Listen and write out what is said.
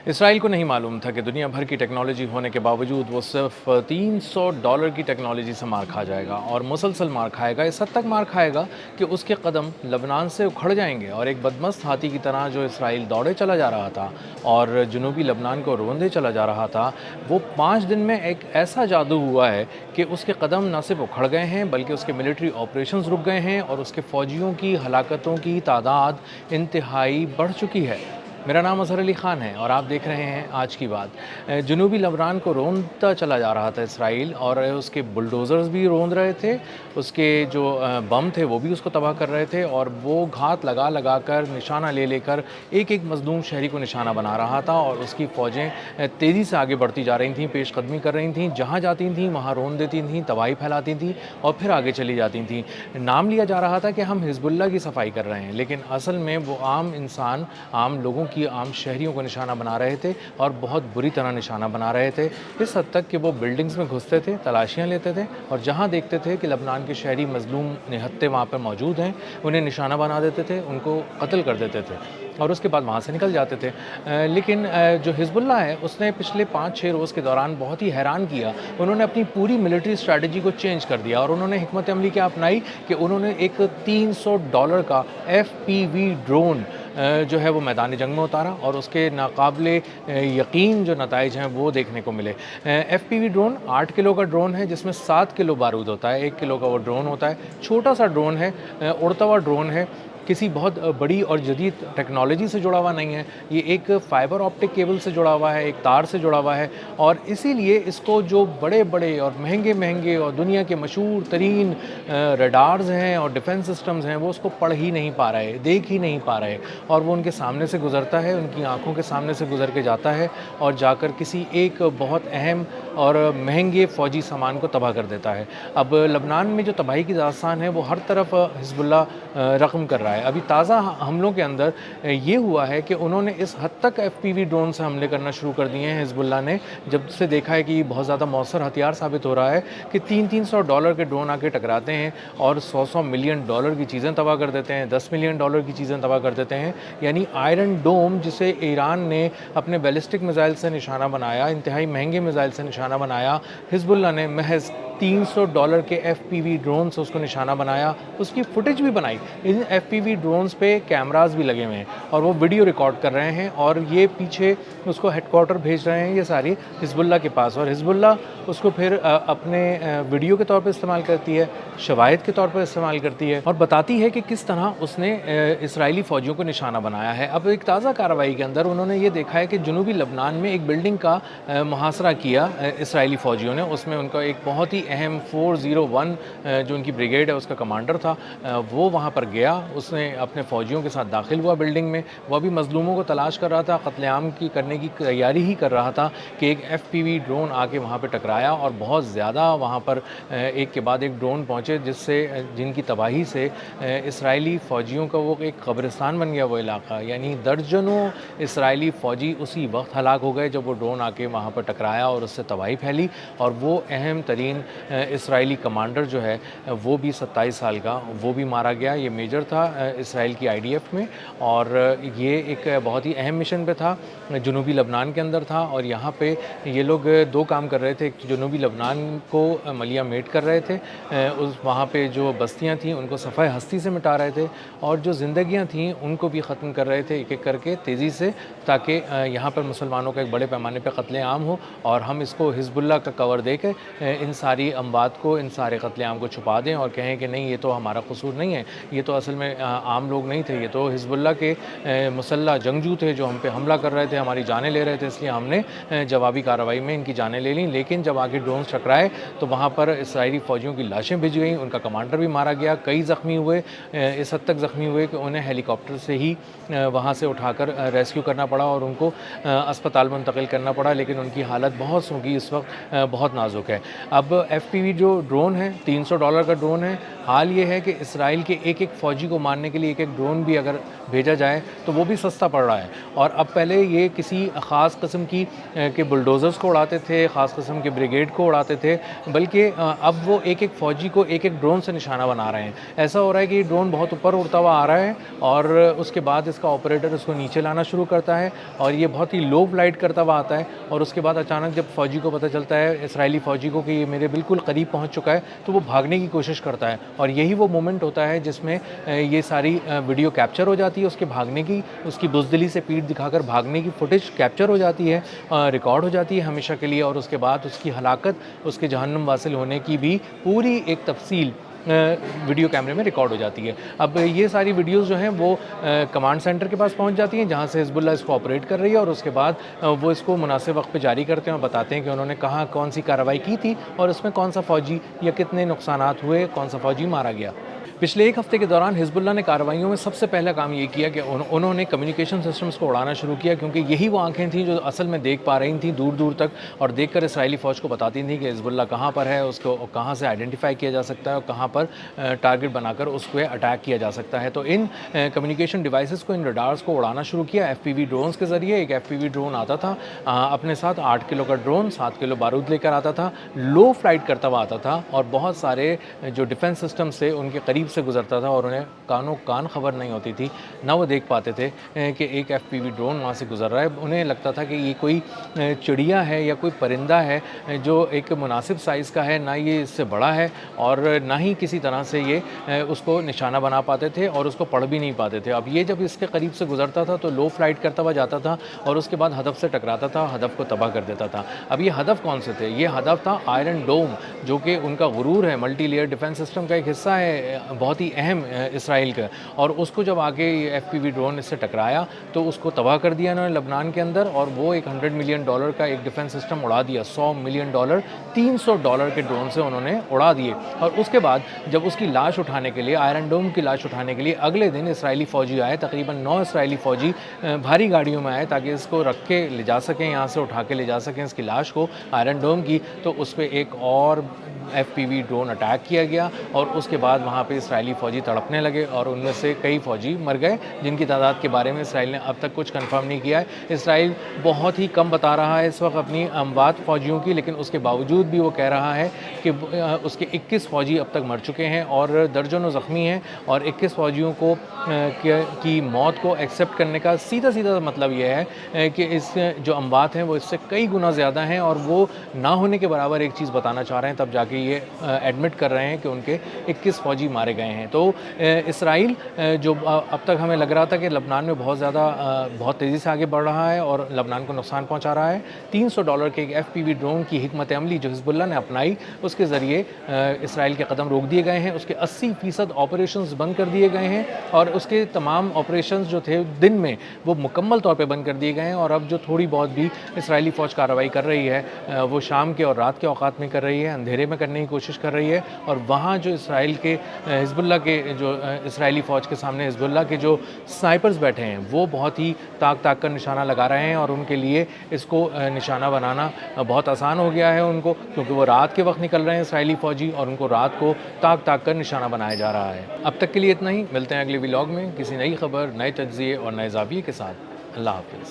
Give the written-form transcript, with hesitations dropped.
اسرائیل کو نہیں معلوم تھا کہ دنیا بھر کی ٹیکنالوجی ہونے کے باوجود وہ صرف $300 کی ٹیکنالوجی سے مار کھا جائے گا، اور مسلسل مار کھائے گا، اس حد تک مار کھائے گا کہ اس کے قدم لبنان سے اکھڑ جائیں گے، اور ایک بدمست ہاتھی کی طرح جو اسرائیل دوڑے چلا جا رہا تھا اور جنوبی لبنان کو روندے چلا جا رہا تھا، وہ 5 دن میں ایک ایسا جادو ہوا ہے کہ اس کے قدم نہ صرف اکھڑ گئے ہیں بلکہ اس کے ملٹری آپریشنز رک گئے ہیں، اور اس کے فوجیوں کی ہلاکتوں کی تعداد انتہائی بڑھ چکی ہے۔ میرا نام اظہر علی خان ہے اور آپ دیکھ رہے ہیں آج کی بات۔ جنوبی لبنان کو روندا چلا جا رہا تھا اسرائیل، اور اس کے بلڈوزرز بھی روند رہے تھے، اس کے جو بم تھے وہ بھی اس کو تباہ کر رہے تھے، اور وہ گھات لگا لگا کر نشانہ لے لے کر ایک ایک مظلوم شہری کو نشانہ بنا رہا تھا، اور اس کی فوجیں تیزی سے آگے بڑھتی جا رہی تھیں، پیش قدمی کر رہی تھیں، جہاں جاتی تھیں وہاں رون دیتی تھیں، تباہی پھیلاتی تھیں اور پھر آگے چلی جاتی تھیں۔ نام لیا جا رہا تھا کہ ہم حزب اللہ کی صفائی کر رہے ہیں، لیکن اصل میں وہ عام انسان، عام لوگوں کی، عام شہریوں کو نشانہ بنا رہے تھے، اور بہت بری طرح نشانہ بنا رہے تھے، اس حد تک کہ وہ بلڈنگز میں گھستے تھے، تلاشیاں لیتے تھے، اور جہاں دیکھتے تھے کہ لبنان کے شہری مظلوم نہتے وہاں پر موجود ہیں، انہیں نشانہ بنا دیتے تھے، ان کو قتل کر دیتے تھے، اور اس کے بعد وہاں سے نکل جاتے تھے۔ لیکن جو حزب اللہ ہے اس نے پچھلے 5-6 روز کے دوران بہت ہی حیران کیا۔ انہوں نے اپنی پوری ملٹری اسٹریٹجی کو چینج کر دیا، اور انہوں نے حکمت عملی کیا اپنائی کہ انہوں نے ایک $300 کا FPV ڈرون جو ہے وہ میدان جنگ میں اتارا، اور اس کے ناقابل یقین جو نتائج ہیں وہ دیکھنے کو ملے۔ FPV ڈرون 8 کلو کا ڈرون ہے، جس میں 7 کلو بارود ہوتا ہے، 1 کلو کا وہ ڈرون ہوتا ہے، چھوٹا سا ڈرون ہے، اڑتا ہوا ڈرون ہے، کسی بہت بڑی اور جدید ٹیکنالوجی سے جڑا ہوا نہیں ہے، یہ ایک فائبر آپٹک کیبل سے جڑا ہوا ہے، ایک تار سے جڑا ہوا ہے، اور اسی لیے اس کو جو بڑے بڑے اور مہنگے مہنگے اور دنیا کے مشہور ترین ریڈارز ہیں اور ڈیفنس سسٹمز ہیں وہ اس کو پڑھ ہی نہیں پا رہے، دیکھ ہی نہیں پا رہے، اور وہ ان کے سامنے سے گزرتا ہے، ان کی آنکھوں کے سامنے سے گزر کے جاتا ہے، اور جا کر کسی ایک بہت اہم اور مہنگے فوجی سامان کو تباہ کر دیتا ہے۔ اب لبنان میں جو تباہی کی داستان ہے وہ ہر طرف حزب اللہ رقم کر رہا ہے۔ ابھی تازہ حملوں کے اندر یہ ہوا ہے کہ انہوں نے اس حد تک FPV ڈرون سے حملے کرنا شروع کر دیے ہیں حزب اللہ نے، جب سے دیکھا ہے کہ یہ بہت زیادہ مؤثر ہتھیار ثابت ہو رہا ہے، کہ $300 کے ڈرون آ کے ٹکراتے ہیں اور $100 ملین کی چیزیں تباہ کر دیتے ہیں، $10 ملین کی چیزیں تباہ کر دیتے ہیں۔ یعنی آئرن ڈوم جسے ایران نے اپنے بیلسٹک میزائل سے نشانہ بنایا، انتہائی مہنگے میزائل سے نشانہ بنایا، حزب اللہ نے محض $300 کے FPV ڈرون سے اس کو نشانہ بنایا، اس کی فوٹیج بھی بنائی۔ ان FPV ڈرونز پہ کیمراز بھی لگے ہوئے ہیں، اور وہ ویڈیو ریکارڈ کر رہے ہیں، اور یہ پیچھے اس کو ہیڈ کوارٹر بھیج رہے ہیں، یہ ساری حزب اللہ کے پاس، اور حزب اللہ اس کو پھر اپنے ویڈیو کے طور پہ استعمال کرتی ہے، شواہد کے طور پر استعمال کرتی ہے، اور بتاتی ہے کہ کس طرح اس نے اسرائیلی فوجیوں کو نشانہ بنایا ہے۔ اب ایک تازہ کارروائی کے اندر انہوں نے یہ دیکھا ہے کہ جنوبی لبنان میں ایک بلڈنگ کا محاصرہ کیا اسرائیلی فوجیوں نے، اس میں ان کا ایک بہت ہی اہم 401 جو ان کی بریگیڈ ہے اس کا کمانڈر تھا، وہ وہاں پر گیا، اس نے اپنے فوجیوں کے ساتھ داخل ہوا بلڈنگ میں، وہ ابھی مظلوموں کو تلاش کر رہا تھا، قتل عام کی کرنے کی تیاری ہی کر رہا تھا کہ ایک FPV ڈرون آ کے وہاں پہ ٹکرایا، اور بہت زیادہ وہاں پر ایک کے بعد ایک ڈرون پہنچے، جن کی تباہی سے اسرائیلی فوجیوں کا وہ ایک قبرستان بن گیا وہ علاقہ، یعنی درجنوں اسرائیلی فوجی اسی وقت ہلاک ہو گئے جب وہ ڈرون آ کے وہاں پر ٹکرایا اور اس سے تباہی پھیلی، اور وہ اہم ترین اسرائیلی کمانڈر جو ہے وہ بھی 27 سال کا، وہ بھی مارا گیا۔ یہ میجر تھا اسرائیل کی IDF میں، اور یہ ایک بہت ہی اہم مشن پہ تھا، جنوبی لبنان کے اندر تھا، اور یہاں پہ یہ لوگ 2 کام کر رہے تھے، ایک جنوبی لبنان کو ملیا میٹ کر رہے تھے، وہاں پہ جو بستیاں تھیں ان کو صفحہ ہستی سے مٹا رہے تھے، اور جو زندگیاں تھیں ان کو بھی ختم کر رہے تھے ایک ایک کر کے تیزی سے، تاکہ یہاں پر مسلمانوں کا ایک بڑے پیمانے پہ قتل عام ہو، اور ہم اس کو حزب اللہ کا کور دے کے ان ساری اموات کو، ان سارے قتل عام کو چھپا دیں، اور کہیں کہ نہیں یہ تو ہمارا قصور نہیں ہے، یہ تو اصل میں عام لوگ نہیں تھے، یہ تو حزب اللہ کے مسلح جنگجو تھے جو ہم پہ حملہ کر رہے تھے، ہماری جانیں لے رہے تھے، اس لیے ہم نے جوابی کارروائی میں ان کی جانیں لے لیں۔ لیکن جب آگے ڈرونز ٹکرائے تو وہاں پر اسرائیلی فوجیوں کی لاشیں بھج گئیں، ان کا کمانڈر بھی مارا گیا، کئی زخمی ہوئے، اس حد تک زخمی ہوئے کہ انہیں ہیلی کاپٹر سے ہی وہاں سے اٹھا کر ریسکیو کرنا پڑا اور ان کو اسپتال منتقل کرنا پڑا، لیکن ان کی حالت بہت سو کی اس وقت بہت نازک ہے۔ اب FPV جو ڈرون ہے $300 کا ڈرون ہے. حال یہ ہے کہ اسرائیل کے ایک ایک فوجی کو مارنے کے لیے ایک ایک ڈرون بھی اگر بھیجا جائے تو وہ بھی سستا پڑ رہا ہے. اور اب پہلے یہ کسی خاص قسم کی کہ بلڈوزرز کو اڑاتے تھے, خاص قسم کے بریگیڈ کو اڑاتے تھے, بلکہ اب وہ ایک ایک فوجی کو ایک ایک ڈرون سے نشانہ بنا رہے ہیں. ایسا ہو رہا ہے کہ یہ ڈرون بہت اوپر اڑتا ہوا آ رہا ہے اور اس کے بعد اس کا آپریٹر اس کو نیچے لانا شروع کرتا ہے اور یہ بہت ہی لو فلائٹ کرتا ہوا آتا ہے, اور اس کے بعد اچانک جب فوجی کو پتہ چلتا ہے, اسرائیلی فوجی کو, کہ یہ میرے بالکل قریب پہنچ چکا ہے, تو وہ بھاگنے کی کوشش کرتا ہے. اور یہی وہ مومنٹ ہوتا ہے جس میں یہ ساری ویڈیو کیپچر ہو جاتی ہے, اس کے بھاگنے کی, اس کی بزدلی سے پیٹھ دکھا کر بھاگنے کی فوٹیج کیپچر ہو جاتی ہے, ریکارڈ ہو جاتی ہے ہمیشہ کے لیے, اور اس کے بعد اس کی ہلاکت, اس کے جہنم واصل ہونے کی بھی پوری ایک تفصیل ویڈیو کیمرے میں ریکارڈ ہو جاتی ہے. اب یہ ساری ویڈیوز جو ہیں وہ کمانڈ سینٹر کے پاس پہنچ جاتی ہیں جہاں سے حزب اللہ اس کو آپریٹ کر رہی ہے, اور اس کے بعد وہ اس کو مناسب وقت پہ جاری کرتے ہیں اور بتاتے ہیں کہ انہوں نے کہاں کون سی کارروائی کی تھی اور اس میں کون سا فوجی یا کتنے نقصانات ہوئے, کون سا فوجی مارا گیا. پچھلے ایک ہفتے کے دوران حزب اللہ نے کارروائیوں میں سب سے پہلا کام یہ کیا کہ انہوں نے کمیونیکیشن سسٹمز کو اڑانا شروع کیا, کیونکہ یہی وہ آنکھیں تھیں جو اصل میں دیکھ پا رہی تھیں دور دور تک, اور دیکھ کر اسرائیلی فوج کو بتاتی تھیں کہ حزب اللہ کہاں پر ہے, اس کو کہاں سے آئیڈینٹیفائی کیا جا سکتا ہے اور کہاں پر ٹارگٹ بنا کر اس کو اٹیک کیا جا سکتا ہے. تو ان کمیونیکیشن ڈیوائسز کو, ان ریڈارز کو اڑانا شروع کیا FPV ڈرونز کے ذریعے. ایک FPV ڈرون آتا تھا اپنے ساتھ 8 کلو کا ڈرون, 7 کلو بارود لے کر آتا تھا, لو فلائٹ کرتا ہوا آتا تھا, اور بہت سارے جو ڈیفنس سسٹم سے ان کے قریب سے گزرتا تھا اور انہیں کانوں کان خبر نہیں ہوتی تھی, نہ وہ دیکھ پاتے تھے کہ ایک FPV ڈرون وہاں سے گزر رہا ہے. انہیں لگتا تھا کہ یہ کوئی چڑیا ہے یا کوئی پرندہ ہے جو ایک مناسب سائز کا ہے, نہ یہ اس سے بڑا ہے اور نہ ہی کسی طرح سے یہ اس کو نشانہ بنا پاتے تھے اور اس کو پڑھ بھی نہیں پاتے تھے. اب یہ جب اس کے قریب سے گزرتا تھا تو لو فلائٹ کرتا ہوا جاتا تھا اور اس کے بعد ہدف سے ٹکراتا تھا, ہدف کو تباہ کر دیتا تھا. اب یہ ہدف کون سے تھے؟ یہ ہدف تھا آئرن ڈوم, جو کہ ان کا غرور ہے, ملٹی لیئر ڈیفنس سسٹم کا ایک حصہ ہے, بہت ہی اہم اسرائیل کا. اور اس کو جب آگے FPV ڈرون اس سے ٹکرایا تو اس کو تباہ کر دیا انہوں نے لبنان کے اندر, اور وہ ایک $100 ملین کا ایک ڈیفنس سسٹم اڑا دیا. $100 ملین $300 کے ڈرون سے انہوں نے اڑا دیے. اور اس کے بعد جب اس کی لاش اٹھانے کے لیے, آئرن ڈوم کی لاش اٹھانے کے لیے اگلے دن اسرائیلی فوجی آئے, تقریباً 9 اسرائیلی فوجی بھاری گاڑیوں میں آئے تاکہ اس کو رکھ کے لے جا سکیں, یہاں سے اٹھا کے لے جا سکیں اس کی لاش کو, آئرن ڈوم کی. تو اس پہ ایک اور FPV ڈرون اٹیک کیا گیا اور اس کے بعد وہاں پہ اسرائیلی فوجی تڑپنے لگے اور ان میں سے کئی فوجی مر گئے, جن کی تعداد کے بارے میں اسرائیل نے اب تک کچھ کنفرم نہیں کیا ہے. اسرائیل بہت ہی کم بتا رہا ہے اس وقت اپنی اموات فوجیوں کی, لیکن اس کے باوجود بھی وہ کہہ رہا ہے کہ اس کے 21 فوجی اب تک مر چکے ہیں اور درجنوں زخمی ہیں, اور 21 فوجیوں کو کی موت کو ایکسیپٹ کرنے کا سیدھا سیدھا مطلب یہ ہے کہ اس جو اموات ہیں وہ اس سے کئی گنا زیادہ ہیں, اور وہ نہ ہونے کے برابر ایک چیز بتانا چاہ رہے ہیں, تب جا کے یہ ایڈمٹ کر رہے ہیں کہ ان کے 21 فوجی مارے گئے ہیں. تو اسرائیل جو اب تک ہمیں لگ رہا تھا کہ لبنان میں بہت تیزی سے آگے بڑھ رہا ہے اور لبنان کو نقصان پہنچا رہا ہے, $300 کے ایک FPV ڈرون کی حکمت عملی جو حزب اللہ نے اپنائی, اس کے ذریعے اسرائیل کے قدم روک دیے گئے ہیں. اس کے 80% آپریشنز بند کر دیے گئے ہیں, اور اس کے تمام آپریشنز جو تھے دن میں وہ مکمل طور پہ بند کر دیے گئے ہیں, اور اب جو تھوڑی بہت بھی اسرائیلی فوج کارروائی کر رہی ہے وہ شام کے اور رات کے اوقات میں کر رہی ہے, اندھیرے میں کرنے کی کوشش کر رہی ہے. اور وہاں جو اسرائیل کے حزب اللہ کے جو اسرائیلی فوج کے سامنے حزب اللہ کے جو سنائپرز بیٹھے ہیں وہ بہت ہی تاک تاک کر نشانہ لگا رہے ہیں, اور ان کے لیے اس کو نشانہ بنانا بہت آسان ہو گیا ہے ان کو, کیونکہ وہ رات کے وقت نکل رہے ہیں اسرائیلی فوجی, اور ان کو رات کو تاک تاک کر نشانہ بنایا جا رہا ہے. اب تک کے لیے اتنا ہی, ملتے ہیں اگلے ولاگ میں کسی نئی خبر, نئے تجزیے اور نئے زاویے کے ساتھ. اللہ حافظ.